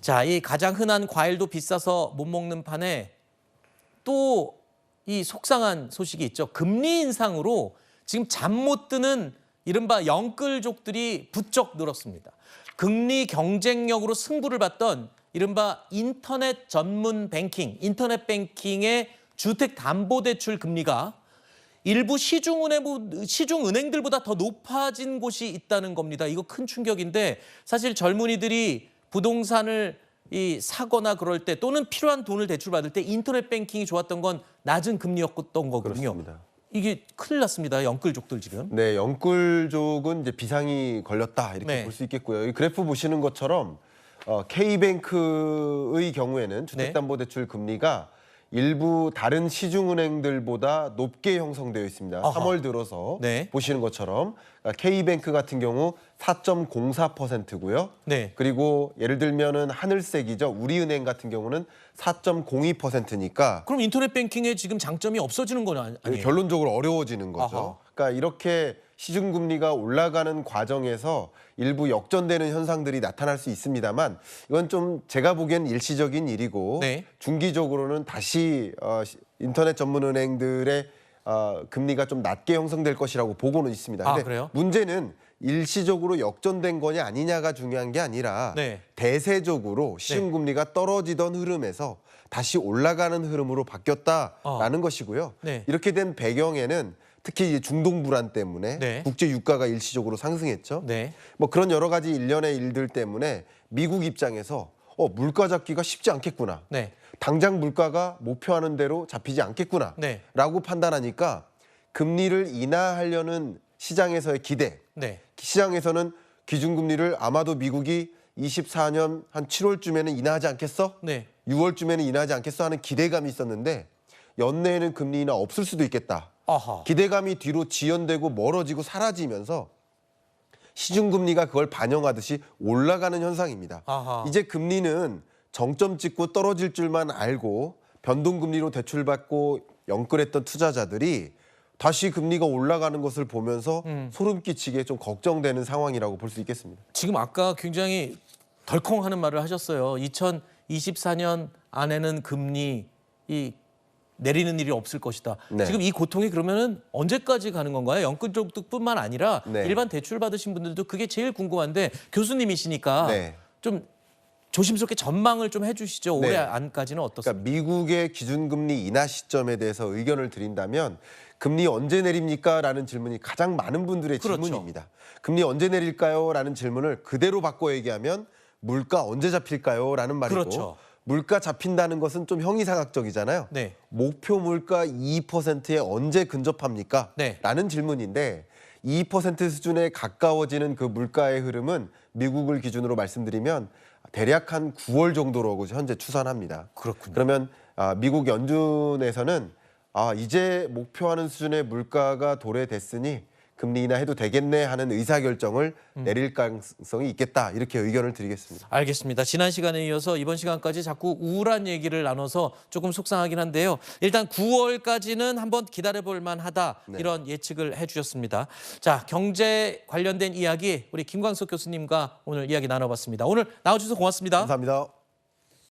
자, 이 가장 흔한 과일도 비싸서 못 먹는 판에 또 이 속상한 소식이 있죠. 금리 인상으로 지금 잠 못 드는 이른바 영끌족들이 부쩍 늘었습니다. 금리 경쟁력으로 승부를 받던 이른바 인터넷 전문 뱅킹, 인터넷 뱅킹의 주택담보대출 금리가 일부 시중은행들보다 더 높아진 곳이 있다는 겁니다. 이거 큰 충격인데 사실 젊은이들이 부동산을 사거나 그럴 때 또는 필요한 돈을 대출받을 때 인터넷 뱅킹이 좋았던 건 낮은 금리였던 거거든요. 그렇습니다. 이게 큰일 났습니다. 영끌족들 지금. 네, 영끌족은 이제 비상이 걸렸다 이렇게 볼 수 있겠고요. 이 그래프 보시는 것처럼 K뱅크의 경우에는 주택담보대출 금리가 일부 다른 시중은행들보다 높게 형성되어 있습니다. 아하. 3월 들어서 보시는 것처럼 K뱅크 같은 경우 4.04%고요. 그리고 예를 들면은 하늘색이죠. 우리은행 같은 경우는 4.02%니까 그럼 인터넷 뱅킹에 지금 장점이 없어지는 건 아니에요? 결론적으로 어려워지는 거죠. 아하. 그러니까 이렇게 시중금리가 올라가는 과정에서 일부 역전되는 현상들이 나타날 수 있습니다만 이건 좀 제가 보기엔 일시적인 일이고 중기적으로는 다시 인터넷 전문은행들의 금리가 좀 낮게 형성될 것이라고 보고는 있습니다. 근데 그래요? 문제는 일시적으로 역전된 거냐 아니냐가 중요한 게 아니라 대세적으로 시중금리가 떨어지던 흐름에서 다시 올라가는 흐름으로 바뀌었다라는 것이고요. 이렇게 된 배경에는 특히 중동 불안 때문에 국제 유가가 일시적으로 상승했죠. 뭐 그런 여러 가지 일련의 일들 때문에 미국 입장에서 물가 잡기가 쉽지 않겠구나. 당장 물가가 목표하는 대로 잡히지 않겠구나. 라고 판단하니까 금리를 인하하려는 시장에서의 기대. 시장에서는 기준금리를 아마도 미국이 24년 한 7월쯤에는 인하하지 않겠어? 6월쯤에는 인하하지 않겠어? 하는 기대감이 있었는데 연내에는 금리 인하 없을 수도 있겠다. 기대감이 뒤로 지연되고 멀어지고 사라지면서 시중금리가 그걸 반영하듯이 올라가는 현상입니다. 이제 금리는 정점 찍고 떨어질 줄만 알고 변동금리로 대출받고 영끌했던 투자자들이 다시 금리가 올라가는 것을 보면서 소름 끼치게 좀 걱정되는 상황이라고 볼 수 있겠습니다. 지금 아까 굉장히 덜컹하는 말을 하셨어요. 2024년 안에는 금리 내리는 일이 없을 것이다. 지금 이 고통이 그러면은 언제까지 가는 건가요? 영끌족뿐만 아니라 일반 대출 받으신 분들도 그게 제일 궁금한데 교수님이시니까 좀 조심스럽게 전망을 좀 해주시죠. 올해 안까지는 어떻습니까? 그러니까 미국의 기준금리 인하 시점에 대해서 의견을 드린다면 금리 언제 내립니까? 라는 질문이 가장 많은 분들의 질문입니다. 금리 언제 내릴까요? 라는 질문을 그대로 바꿔 얘기하면 물가 언제 잡힐까요? 라는 말이고 물가 잡힌다는 것은 좀 형이상학적이잖아요. 목표 물가 2%에 언제 근접합니까? 라는 질문인데 2% 수준에 가까워지는 그 물가의 흐름은 미국을 기준으로 말씀드리면 대략 한 9월 정도로 현재 추산합니다. 그러면 미국 연준에서는 이제 목표하는 수준의 물가가 도래됐으니 금리 인하해도 되겠네 하는 의사결정을 내릴 가능성이 있겠다. 이렇게 의견을 드리겠습니다. 알겠습니다. 지난 시간에 이어서 이번 시간까지 자꾸 우울한 얘기를 나눠서 조금 속상하긴 한데요. 일단 9월까지는 한번 기다려볼 만하다. 이런 예측을 해주셨습니다. 자, 경제 관련된 이야기 우리 김광석 교수님과 오늘 이야기 나눠봤습니다. 오늘 나와주셔서 고맙습니다. 감사합니다.